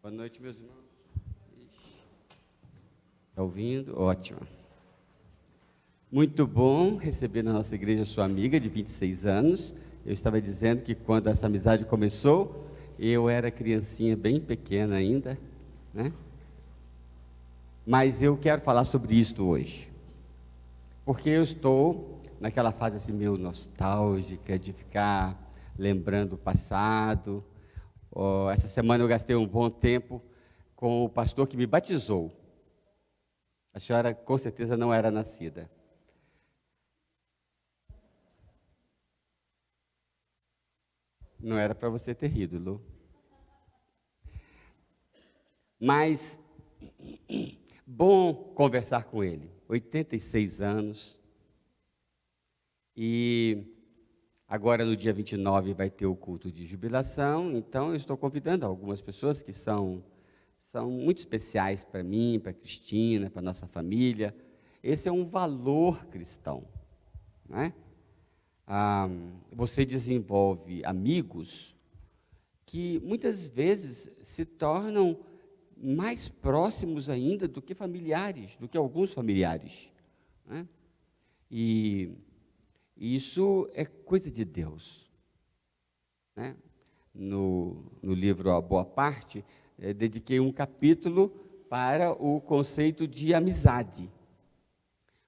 Boa noite, meus irmãos. Está ouvindo? Ótimo. Muito bom receber na nossa igreja sua amiga de 26 anos. Eu estava dizendo que quando essa amizade começou, eu era criancinha bem pequena ainda, né? Mas eu quero falar sobre isto hoje, porque eu estou naquela fase assim meio nostálgica de ficar lembrando o passado. Essa semana eu gastei um bom tempo com o pastor que me batizou. A senhora com certeza não era nascida. Não era para você ter rido, Lu. Mas bom conversar com ele. 86 anos. E agora no dia 29 vai ter o culto de jubilação. Então eu estou convidando algumas pessoas que são muito especiais para mim, para a Cristina, para a nossa família. Esse é um valor cristão, né? Você desenvolve amigos que muitas vezes se tornam mais próximos ainda do que familiares, do que alguns familiares, né? E isso é coisa de Deus, né? No livro A Boa Parte, dediquei um capítulo para o conceito de amizade,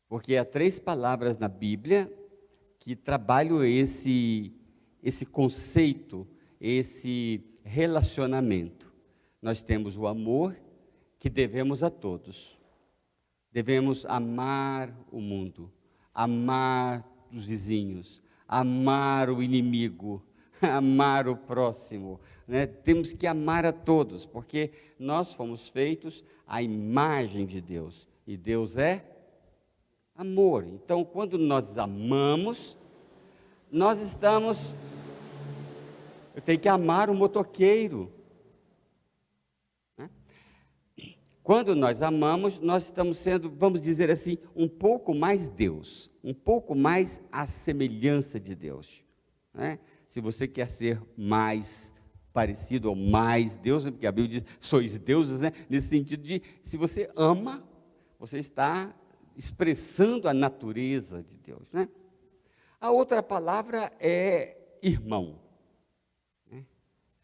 porque há 3 palavras na Bíblia que trabalham esse conceito, esse relacionamento. Nós temos o amor que devemos a todos. Devemos amar o mundo, amar os vizinhos, amar o inimigo, amar o próximo, né? Temos que amar a todos, porque nós fomos feitos à imagem de Deus, e Deus é amor. Então, quando nós amamos, nós estamos... Eu tenho que amar o motoqueiro, né? Quando nós amamos, nós estamos sendo, vamos dizer assim, um pouco mais Deus, um pouco mais a semelhança de Deus, né? Se você quer ser mais parecido ou mais Deus, porque a Bíblia diz, sois deuses, né? Nesse sentido de, se você ama, você está expressando a natureza de Deus, né? A outra palavra é irmão, né?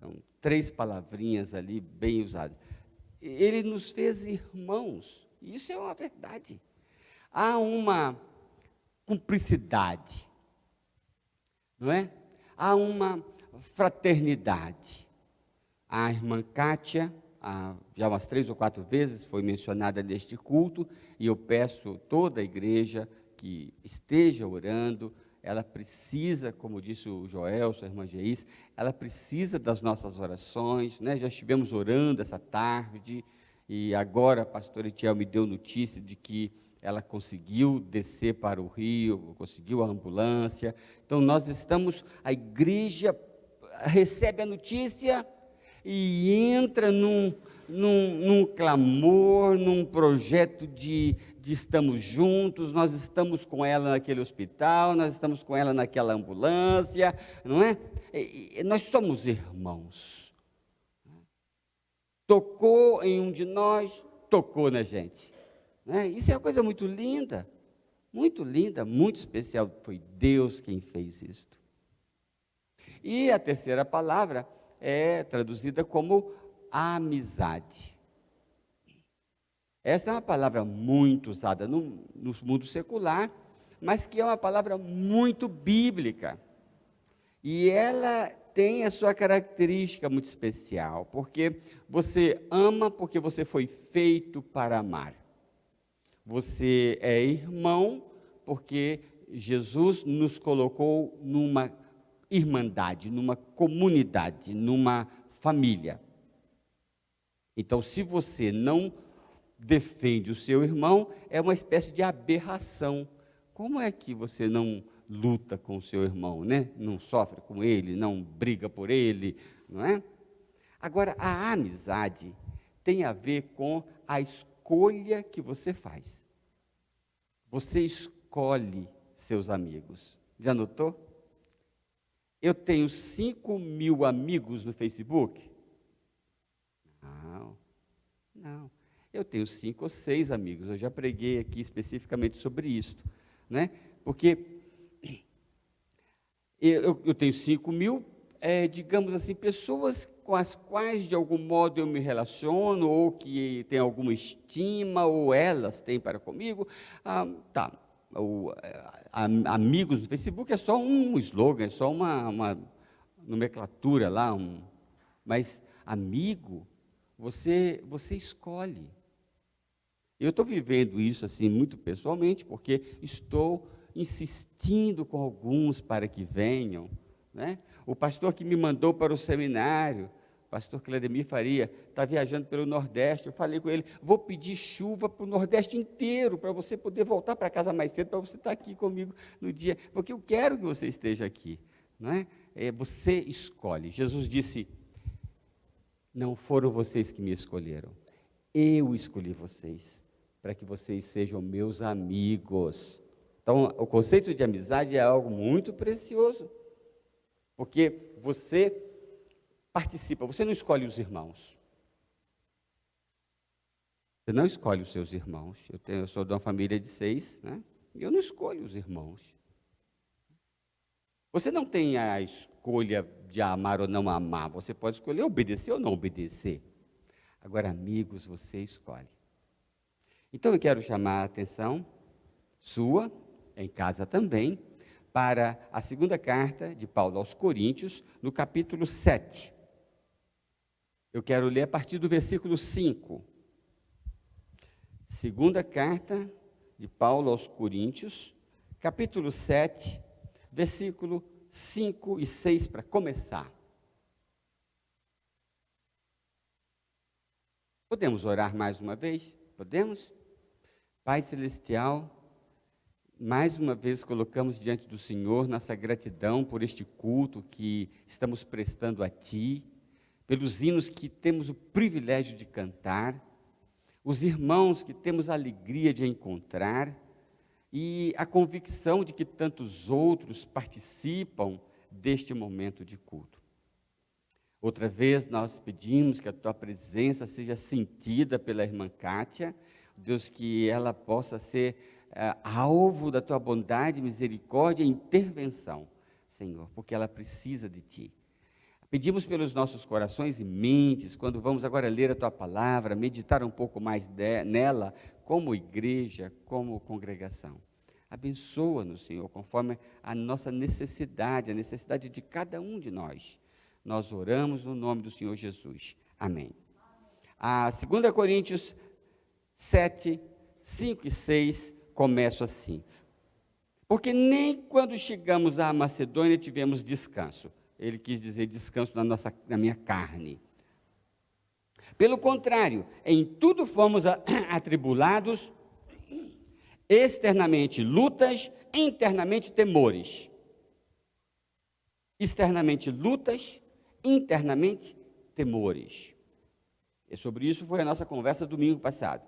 São 3 palavrinhas ali bem usadas. Ele nos fez irmãos, isso é uma verdade. Há uma cumplicidade, não é? Há uma fraternidade. A irmã Kátia, já umas 3 ou 4 vezes foi mencionada neste culto, e eu peço toda a igreja que esteja orando. Ela precisa, como disse o Joel, sua irmã Geis, ela precisa das nossas orações, né? Já estivemos orando essa tarde, e agora a pastora Etiel me deu notícia de que ela conseguiu descer para o Rio, conseguiu a ambulância. Então nós estamos, a igreja recebe a notícia e entra num clamor, num projeto de estamos juntos, nós estamos com ela naquele hospital, nós estamos com ela naquela ambulância, não é? E nós somos irmãos. Tocou em um de nós, tocou na gente, né? Isso é uma coisa muito linda, muito especial. Foi Deus quem fez isto. E a terceira palavra é traduzida como amizade. Essa é uma palavra muito usada no mundo secular, mas que é uma palavra muito bíblica. E ela tem a sua característica muito especial, porque você ama porque você foi feito para amar. Você é irmão porque Jesus nos colocou numa irmandade, numa comunidade, numa família. Então, se você não defende o seu irmão, é uma espécie de aberração. Como é que você não luta com o seu irmão, né? Não sofre com ele, não briga por ele, não é? Agora, a amizade tem a ver com a escolha que você faz. Você escolhe seus amigos. Já notou? Eu tenho 5.000 amigos no Facebook. Não, não. Eu tenho 5 ou 6 amigos, eu já preguei aqui especificamente sobre isso, né? Porque eu tenho 5.000, digamos assim, pessoas com as quais, de algum modo, eu me relaciono, ou que têm alguma estima, ou elas têm para comigo. Tá, amigos no Facebook é só um slogan, é só uma nomenclatura lá, mas amigo, você escolhe. Eu estou vivendo isso assim muito pessoalmente, porque estou insistindo com alguns para que venham, né? O pastor que me mandou para o seminário, pastor Cledemir Faria, está viajando pelo Nordeste. Eu falei com ele: vou pedir chuva para o Nordeste inteiro, para você poder voltar para casa mais cedo, para você estar aqui comigo no dia, porque eu quero que você esteja aqui, não é? Você escolhe. Jesus disse: não foram vocês que me escolheram, eu escolhi vocês, para que vocês sejam meus amigos. Então, o conceito de amizade é algo muito precioso, porque você participa, você não escolhe os irmãos. Você não escolhe os seus irmãos. Eu sou de uma família de 6, né? E eu não escolho os irmãos. Você não tem a escolha de amar ou não amar, você pode escolher obedecer ou não obedecer. Agora, amigos, você escolhe. Então, eu quero chamar a atenção sua, em casa também, para a segunda carta de Paulo aos Coríntios, no capítulo 7. Eu quero ler a partir do versículo 5. Segunda carta de Paulo aos Coríntios, capítulo 7, versículo 5 e 6, para começar. Podemos orar mais uma vez? Podemos? Pai Celestial, mais uma vez colocamos diante do Senhor nossa gratidão por este culto que estamos prestando a Ti, pelos hinos que temos o privilégio de cantar, os irmãos que temos a alegria de encontrar e a convicção de que tantos outros participam deste momento de culto. Outra vez nós pedimos que a Tua presença seja sentida pela irmã Kátia, Deus, que ela possa ser alvo da Tua bondade, misericórdia e intervenção, Senhor, porque ela precisa de Ti. Pedimos pelos nossos corações e mentes, quando vamos agora ler a Tua palavra, meditar um pouco mais nela, como igreja, como congregação. Abençoa-nos, Senhor, conforme a nossa necessidade, a necessidade de cada um de nós. Nós oramos no nome do Senhor Jesus. Amém. A 2 Coríntios 7, 5 e 6 começa assim: porque nem quando chegamos à Macedônia tivemos descanso. Ele quis dizer descanso na minha carne. Pelo contrário, em tudo fomos atribulados, externamente lutas, internamente temores. Externamente lutas, internamente temores. E sobre isso foi a nossa conversa domingo passado.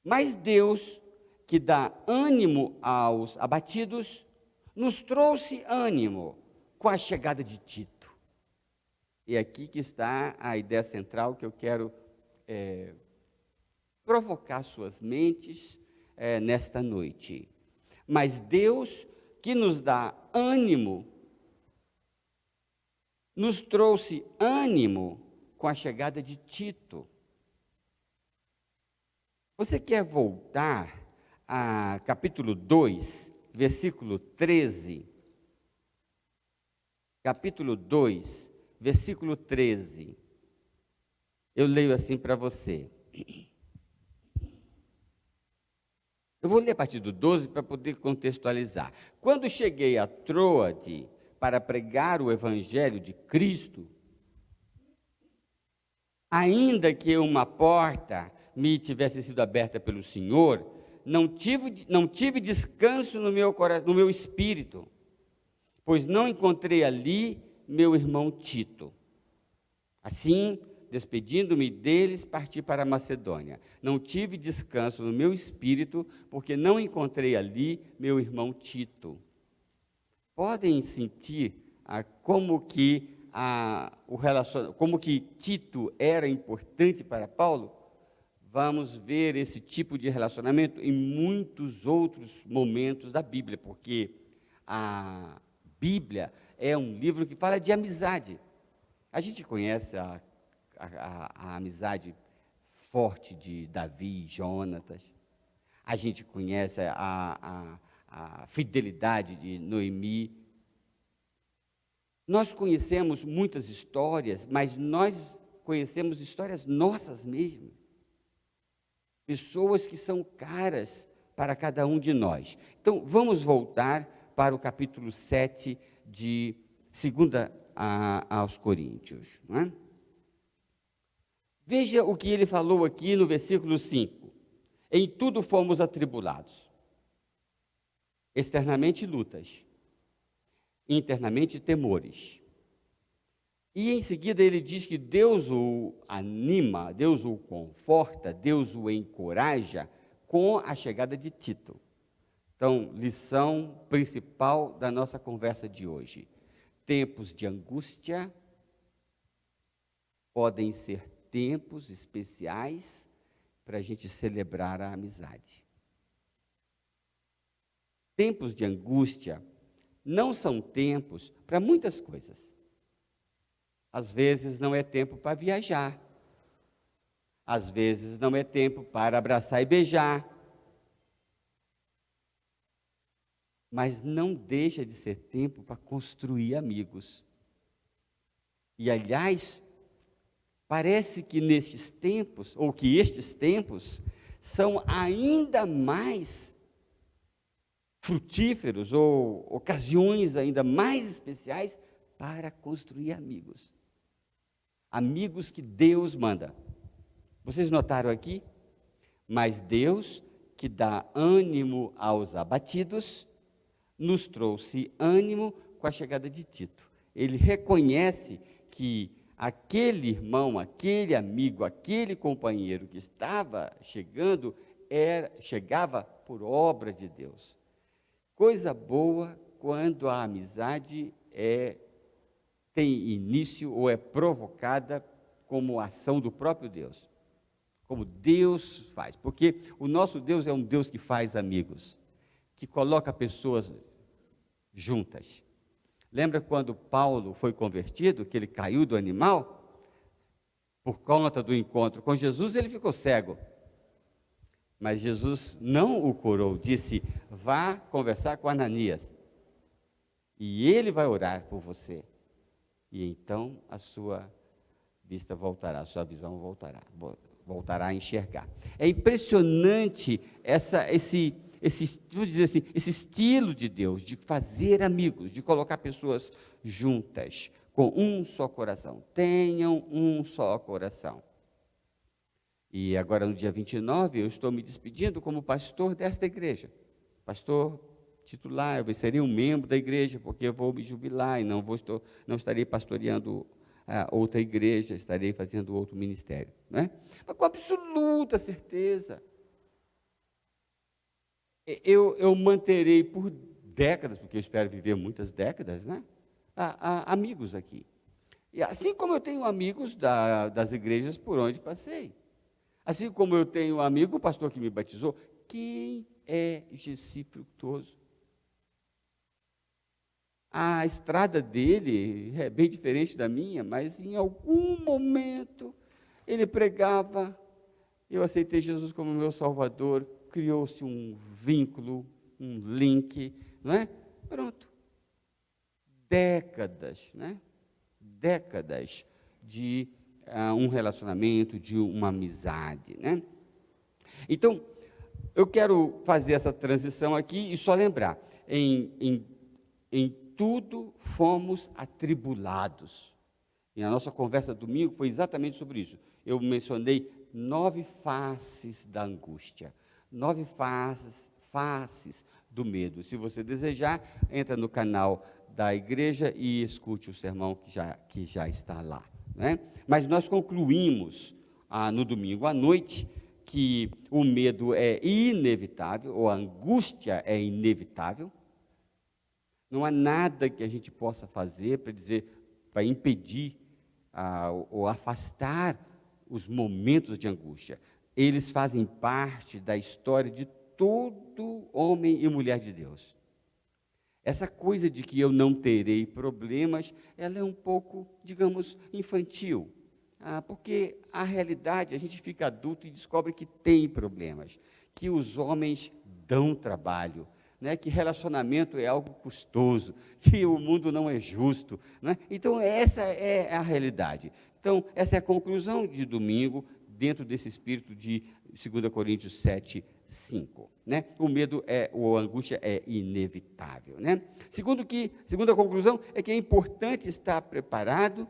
Mas Deus, que dá ânimo aos abatidos, nos trouxe ânimo com a chegada de Tito. E aqui que está a ideia central que eu quero provocar suas mentes nesta noite. Mas Deus, que nos dá ânimo, nos trouxe ânimo com a chegada de Tito. Você quer voltar a capítulo 2, versículo 13? Capítulo 2, versículo 13. Eu leio assim para você. Eu vou ler a partir do 12 para poder contextualizar. Quando cheguei a Troade para pregar o evangelho de Cristo, ainda que uma porta me tivesse sido aberta pelo Senhor, não tive descanso no meu espírito, pois não encontrei ali meu irmão Tito. Assim, despedindo-me deles, parti para a Macedônia. Não tive descanso no meu espírito, porque não encontrei ali meu irmão Tito. Podem sentir como que como que Tito era importante para Paulo, vamos ver esse tipo de relacionamento em muitos outros momentos da Bíblia, porque a Bíblia é um livro que fala de amizade. A gente conhece a amizade forte de Davi e Jonatas, a gente conhece a fidelidade de Noemi. Nós conhecemos muitas histórias, mas nós conhecemos histórias nossas mesmo. Pessoas que são caras para cada um de nós. Então, vamos voltar para o capítulo 7 de 2 aos Coríntios. Não é? Veja o que ele falou aqui no versículo 5. Em tudo fomos atribulados, externamente lutas, internamente temores. E em seguida ele diz que Deus o anima, Deus o conforta, Deus o encoraja com a chegada de Tito. Então, lição principal da nossa conversa de hoje. Tempos de angústia podem ser tempos especiais para a gente celebrar a amizade. Tempos de angústia não são tempos para muitas coisas. Às vezes não é tempo para viajar. Às vezes não é tempo para abraçar e beijar. Mas não deixa de ser tempo para construir amigos. E, aliás, parece que nestes tempos, ou que estes tempos, são ainda mais frutíferos, ou ocasiões ainda mais especiais para construir amigos. Amigos que Deus manda. Vocês notaram aqui? Mas Deus, que dá ânimo aos abatidos, nos trouxe ânimo com a chegada de Tito. Ele reconhece que aquele irmão, aquele amigo, aquele companheiro que estava chegando, chegava por obra de Deus. Coisa boa quando a amizade tem início ou é provocada como ação do próprio Deus. Como Deus faz. Porque o nosso Deus é um Deus que faz amigos, que coloca pessoas juntas. Lembra quando Paulo foi convertido, que ele caiu do animal? Por conta do encontro com Jesus, ele ficou cego. Mas Jesus não o curou, disse, vá conversar com Ananias, e ele vai orar por você. E então a sua vista voltará, a sua visão voltará a enxergar. É impressionante esse estilo de Deus, de fazer amigos, de colocar pessoas juntas, com um só coração. Tenham um só coração. E agora, no dia 29, eu estou me despedindo como pastor desta igreja. Pastor titular, eu serei um membro da igreja, porque eu vou me jubilar e não estarei pastoreando outra igreja, estarei fazendo outro ministério. Né? Mas com absoluta certeza, eu manterei por décadas, porque eu espero viver muitas décadas, né? Amigos aqui. E assim como eu tenho amigos das igrejas por onde passei. Assim como eu tenho um amigo, o pastor que me batizou, quem é Gessi Frutuoso? A estrada dele é bem diferente da minha, mas em algum momento ele pregava, eu aceitei Jesus como meu Salvador, criou-se um vínculo, um link, não é? Pronto. Décadas, né? Décadas de um relacionamento, de uma amizade, né? Então, eu quero fazer essa transição aqui e só lembrar, em tudo fomos atribulados. E a nossa conversa domingo foi exatamente sobre isso. Eu mencionei 9 faces da angústia, 9 faces do medo. Se você desejar, entra no canal da igreja e escute o sermão que já está lá. Né? Mas nós concluímos no domingo à noite que o medo é inevitável, ou a angústia é inevitável. Não há nada que a gente possa fazer para dizer, vai impedir ou afastar os momentos de angústia. Eles fazem parte da história de todo homem e mulher de Deus. Essa coisa de que eu não terei problemas, ela é um pouco, digamos, infantil. Porque a realidade, a gente fica adulto e descobre que tem problemas, que os homens dão trabalho, né, que relacionamento é algo custoso, que o mundo não é justo. Né? Então, essa é a realidade. Então, essa é a conclusão de domingo, dentro desse espírito de 2 Coríntios 7, 5. Né? O medo, ou a angústia é inevitável. Né? Segunda conclusão é que é importante estar preparado.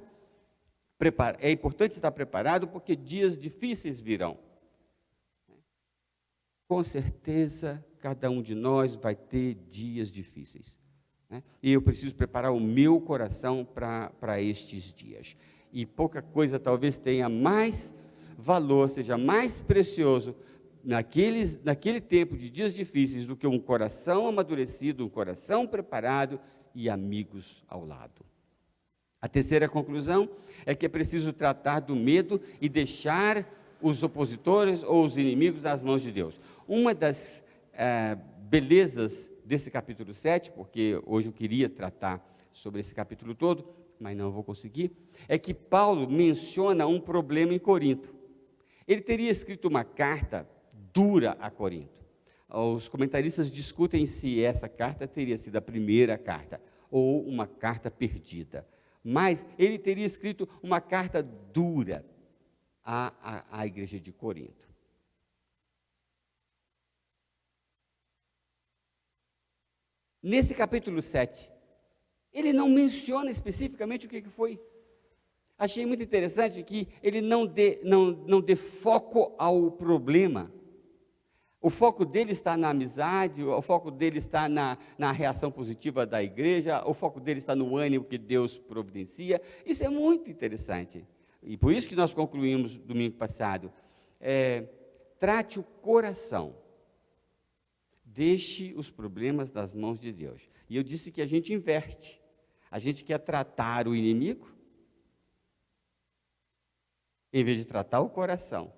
É importante estar preparado porque dias difíceis virão. Com certeza, cada um de nós vai ter dias difíceis. Né? E eu preciso preparar o meu coração para estes dias. E pouca coisa talvez tenha mais valor, seja mais precioso naquele tempo de dias difíceis do que um coração amadurecido, um coração preparado e amigos ao lado. A terceira conclusão é que é preciso tratar do medo e deixar os opositores ou os inimigos nas mãos de Deus. Uma das belezas desse capítulo 7, porque hoje eu queria tratar sobre esse capítulo todo, mas não vou conseguir, é que Paulo menciona um problema em Corinto. Ele teria escrito uma carta dura a Corinto. Os comentaristas discutem se essa carta teria sido a primeira carta ou uma carta perdida. Mas ele teria escrito uma carta dura à igreja de Corinto. Nesse capítulo 7, ele não menciona especificamente o que foi. Achei muito interessante que ele não dê foco ao problema. O foco dele está na amizade, o foco dele está na reação positiva da igreja, o foco dele está no ânimo que Deus providencia. Isso é muito interessante. E por isso que nós concluímos domingo passado. Trate o coração. Deixe os problemas das mãos de Deus. E eu disse que a gente inverte. A gente quer tratar o inimigo, em vez de tratar o coração.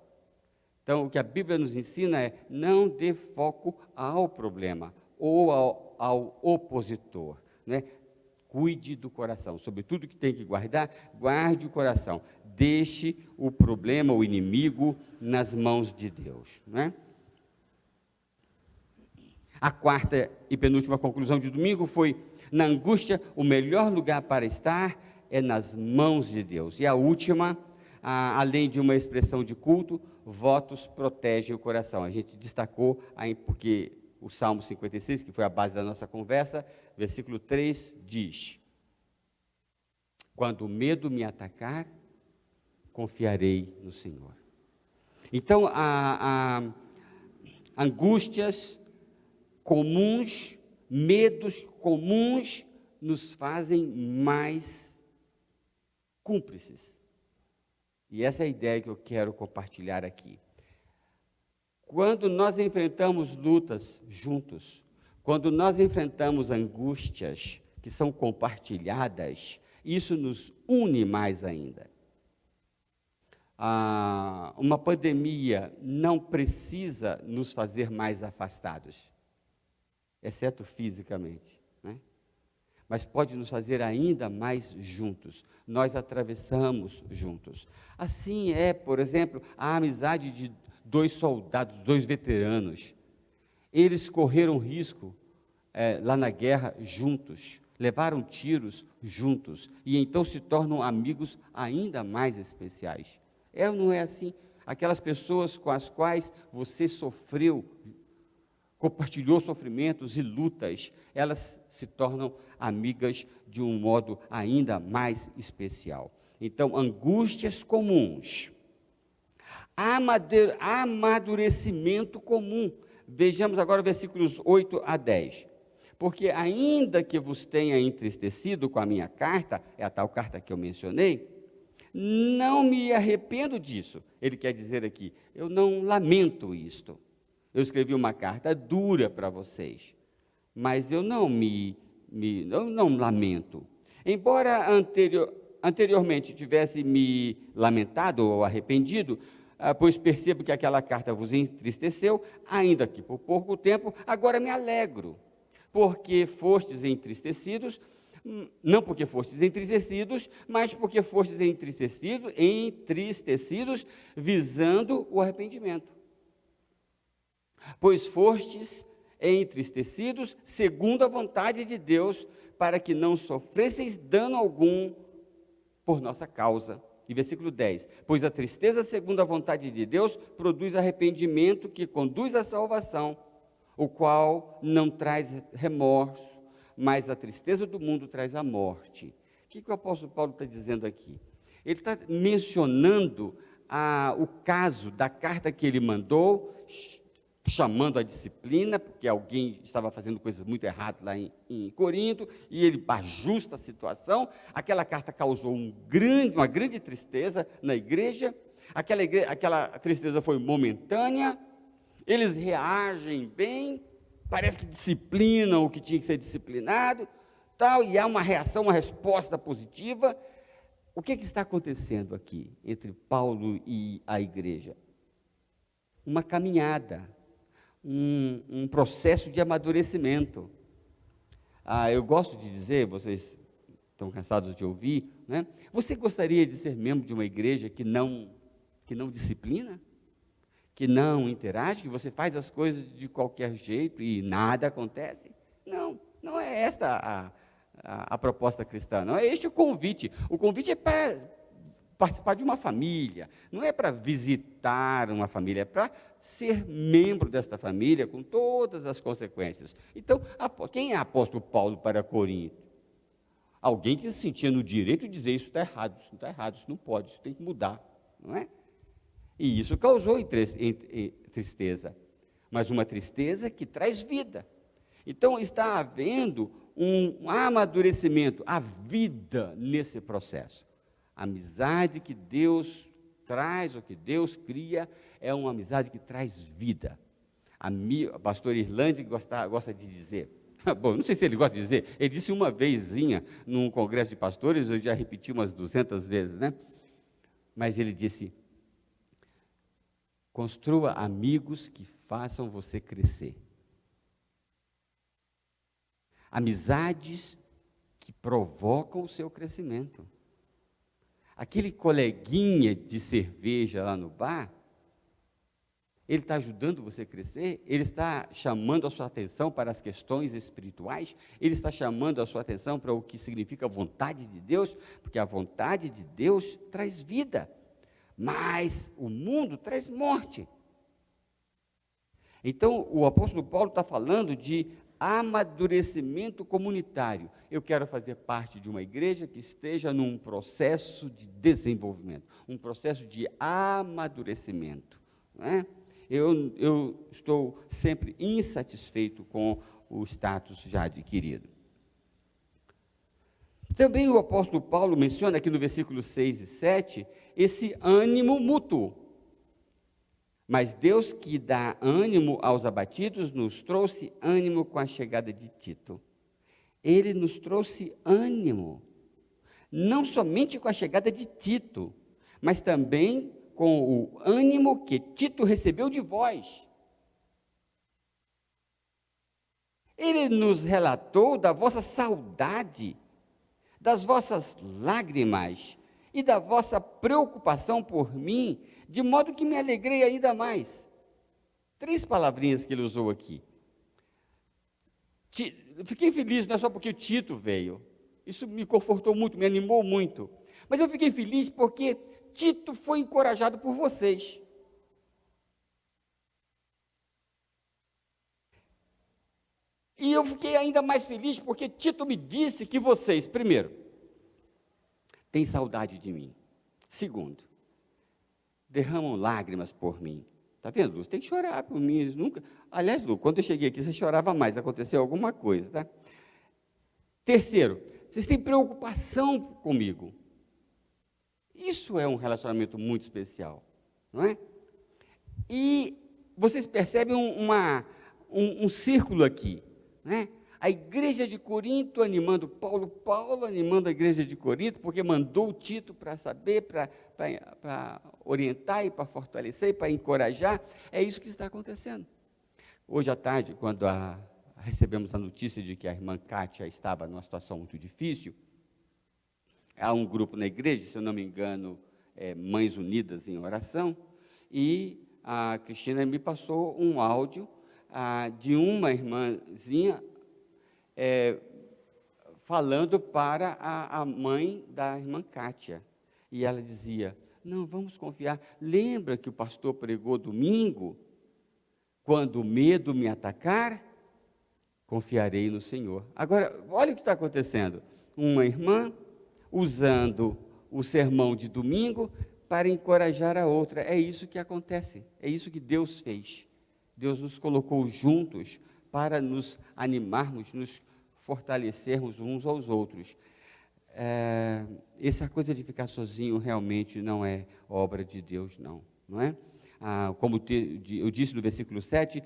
Então, o que a Bíblia nos ensina é não dê foco ao problema ou ao opositor. Né? Cuide do coração. Sobre tudo que tem que guardar, guarde o coração. Deixe o problema, o inimigo, nas mãos de Deus. Né? A quarta e penúltima conclusão de domingo foi: na angústia, o melhor lugar para estar é nas mãos de Deus. E a última, além de uma expressão de culto, votos protegem o coração. A gente destacou, porque o Salmo 56, que foi a base da nossa conversa, versículo 3 diz: quando o medo me atacar, confiarei no Senhor. Então, angústias comuns, medos comuns, nos fazem mais cúmplices. E essa é a ideia que eu quero compartilhar aqui. Quando nós enfrentamos lutas juntos, quando nós enfrentamos angústias que são compartilhadas, isso nos une mais ainda. Uma pandemia não precisa nos fazer mais afastados, exceto fisicamente, né? Mas pode nos fazer ainda mais juntos. Nós atravessamos juntos. Assim por exemplo, a amizade de dois soldados, dois veteranos. Eles correram risco lá na guerra juntos, levaram tiros juntos, e então se tornam amigos ainda mais especiais. É ou não é assim? Aquelas pessoas com as quais você sofreu, compartilhou sofrimentos e lutas, elas se tornam amigas de um modo ainda mais especial. Então, angústias comuns, amadurecimento comum. Vejamos agora versículos 8 a 10. Porque ainda que vos tenha entristecido com a minha carta, é a tal carta que eu mencionei, não me arrependo disso. Ele quer dizer aqui, eu não lamento isto. Eu escrevi uma carta dura para vocês, mas eu não lamento. Embora anteriormente tivesse me lamentado ou arrependido, pois percebo que aquela carta vos entristeceu, ainda que por pouco tempo, agora me alegro, porque fostes entristecidos, não porque fostes entristecidos, mas porque fostes entristecidos visando o arrependimento. Pois fostes entristecidos segundo a vontade de Deus, para que não sofresseis dano algum por nossa causa. E versículo 10, pois a tristeza segundo a vontade de Deus produz arrependimento que conduz à salvação, o qual não traz remorso, mas a tristeza do mundo traz a morte. O que o apóstolo Paulo está dizendo aqui? Ele está mencionando o caso da carta que ele mandou, chamando a disciplina, porque alguém estava fazendo coisas muito erradas lá em Corinto, e ele ajusta a situação. Aquela carta causou uma grande tristeza na igreja, aquela tristeza foi momentânea, eles reagem bem, parece que disciplinam o que tinha que ser disciplinado, tal, e há uma reação, uma resposta positiva. O que está acontecendo aqui entre Paulo e a igreja? Uma caminhada, um processo de amadurecimento. Eu gosto de dizer, vocês estão cansados de ouvir, né? Você gostaria de ser membro de uma igreja que não disciplina? Que não interage, que você faz as coisas de qualquer jeito e nada acontece? Não é esta a proposta cristã, não é este o convite. O convite é para participar de uma família, não é para visitar uma família, é para ser membro desta família com todas as consequências. Então, quem é apóstolo Paulo para Corinto? Alguém que se sentia no direito de dizer isso está errado, isso não está errado, isso não pode, isso tem que mudar, não é? E isso causou tristeza, mas uma tristeza que traz vida. Então, está havendo um amadurecimento, a vida nesse processo. A amizade que Deus traz, ou que Deus cria, é uma amizade que traz vida. O pastor Irlande gosta de dizer, bom, não sei se ele gosta de dizer, ele disse uma vezinha num congresso de pastores, eu já repeti umas 200 vezes, né? Mas ele disse: construa amigos que façam você crescer. Amizades que provocam o seu crescimento. Aquele coleguinha de cerveja lá no bar, ele está ajudando você a crescer, ele está chamando a sua atenção para as questões espirituais, ele está chamando a sua atenção para o que significa a vontade de Deus, porque a vontade de Deus traz vida, mas o mundo traz morte. Então, o apóstolo Paulo está falando de amadurecimento comunitário. Eu quero fazer parte de uma igreja que esteja num processo de desenvolvimento, um processo de amadurecimento, não é? Eu estou sempre insatisfeito com o status já adquirido. Também o apóstolo Paulo menciona aqui no versículo 6 e 7, esse ânimo mútuo. Mas Deus, que dá ânimo aos abatidos, nos trouxe ânimo com a chegada de Tito. Ele nos trouxe ânimo, não somente com a chegada de Tito, mas também com o ânimo que Tito recebeu de vós. Ele nos relatou da vossa saudade, das vossas lágrimas e da vossa preocupação por mim, de modo que me alegrei ainda mais. 3 palavrinhas que ele usou aqui. Fiquei feliz não é só porque o Tito veio, isso me confortou muito, me animou muito, mas eu fiquei feliz porque Tito foi encorajado por vocês. E eu fiquei ainda mais feliz porque Tito me disse que vocês, primeiro, têm saudade de mim. Segundo, derramam lágrimas por mim. Está vendo, Lu? Você tem que chorar por mim. Eles nunca... Aliás, Lu, quando eu cheguei aqui, você chorava mais, aconteceu alguma coisa, tá? Terceiro, vocês têm preocupação comigo. Isso é um relacionamento muito especial, não é? E vocês percebem um círculo aqui, né? A igreja de Corinto animando Paulo, Paulo animando a igreja de Corinto, porque mandou o Tito para saber, para orientar e para fortalecer e para encorajar. É isso que está acontecendo. Hoje à tarde, quando recebemos a notícia de que a irmã Kátia estava numa situação muito difícil, há um grupo na igreja, se eu não me engano, Mães Unidas em Oração, e a Cristina me passou um áudio de uma irmãzinha falando para a mãe da irmã Kátia. E ela dizia: não, vamos confiar. Lembra que o pastor pregou domingo? Quando o medo me atacar, confiarei no Senhor. Agora, olha o que está acontecendo. Uma irmã usando o sermão de domingo para encorajar a outra. É isso que acontece. É isso que Deus fez. Deus nos colocou juntos para nos animarmos, nos fortalecermos uns aos outros. Essa coisa de ficar sozinho realmente não é obra de Deus, não é? Como eu disse no versículo 7,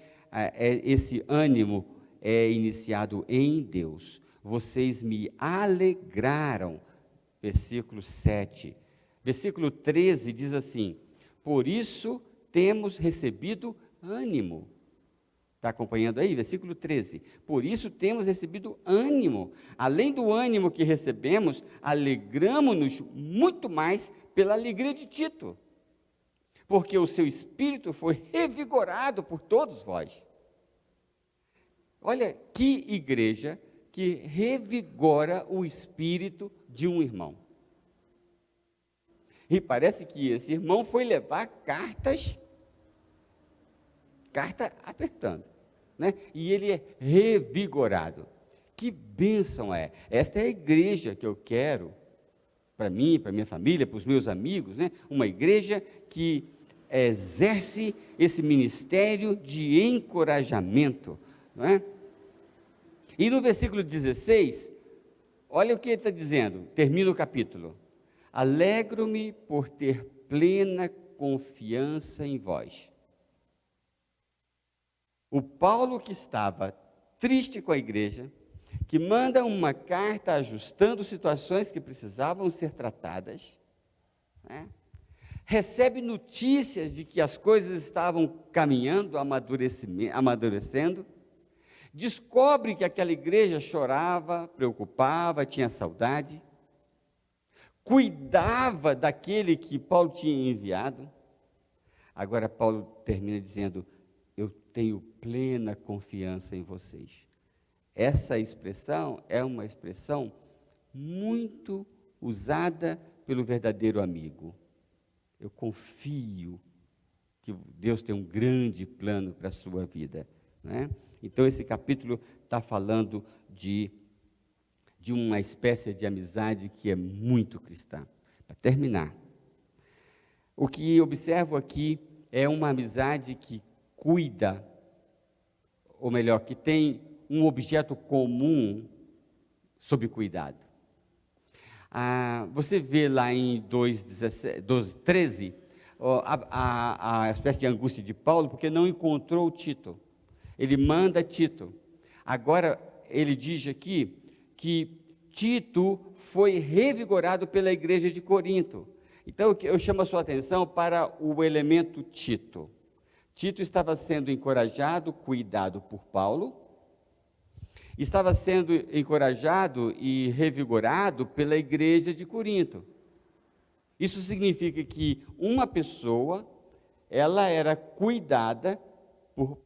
esse ânimo é iniciado em Deus. Vocês me alegraram, versículo 7. Versículo 13 diz assim: por isso temos recebido ânimo. Está acompanhando aí? Versículo 13. Por isso temos recebido ânimo. Além do ânimo que recebemos, alegramo-nos muito mais pela alegria de Tito, porque o seu espírito foi revigorado por todos vós. Olha que igreja que revigora o espírito de um irmão. E parece que esse irmão foi levar carta apertando, né? E ele é revigorado. Que bênção é! Esta é a igreja que eu quero para mim, para minha família, para os meus amigos, né? Uma igreja que exerce esse ministério de encorajamento, não é? E no versículo 16, olha o que ele está dizendo, termina o capítulo: alegro-me por ter plena confiança em vós. O Paulo, que estava triste com a igreja, que manda uma carta ajustando situações que precisavam ser tratadas, né? Recebe notícias de que as coisas estavam caminhando, amadurecendo, descobre que aquela igreja chorava, preocupava, tinha saudade, cuidava daquele que Paulo tinha enviado. Agora Paulo termina dizendo: eu tenho plena confiança em vocês. Essa expressão é uma expressão muito usada pelo verdadeiro amigo. Eu confio que Deus tem um grande plano para a sua vida, né? Então esse capítulo está falando de uma espécie de amizade que é muito cristã. Para terminar, o que observo aqui é uma amizade que cuida, ou melhor, que tem um objeto comum sob cuidado. Você vê lá em 13, a espécie de angústia de Paulo, porque não encontrou Tito. Ele manda Tito. Agora, ele diz aqui que Tito foi revigorado pela igreja de Corinto. Então, eu chamo a sua atenção para o elemento Tito. Tito estava sendo encorajado, cuidado por Paulo, estava sendo encorajado e revigorado pela igreja de Corinto. Isso significa que uma pessoa, ela era cuidada por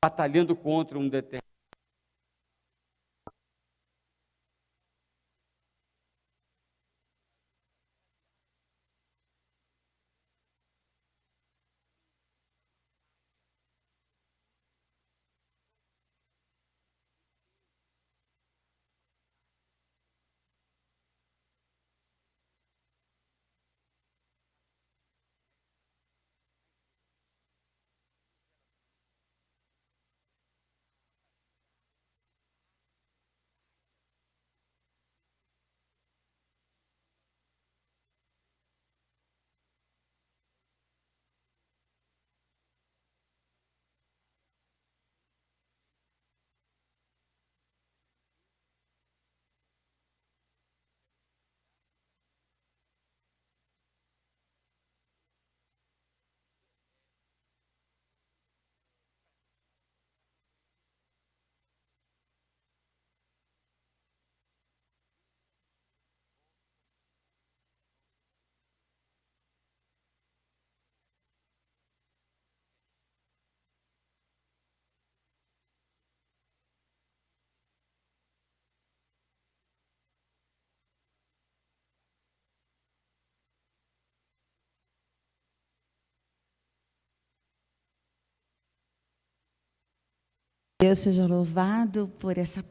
batalhando contra um determinado. Deus seja louvado por essa palavra.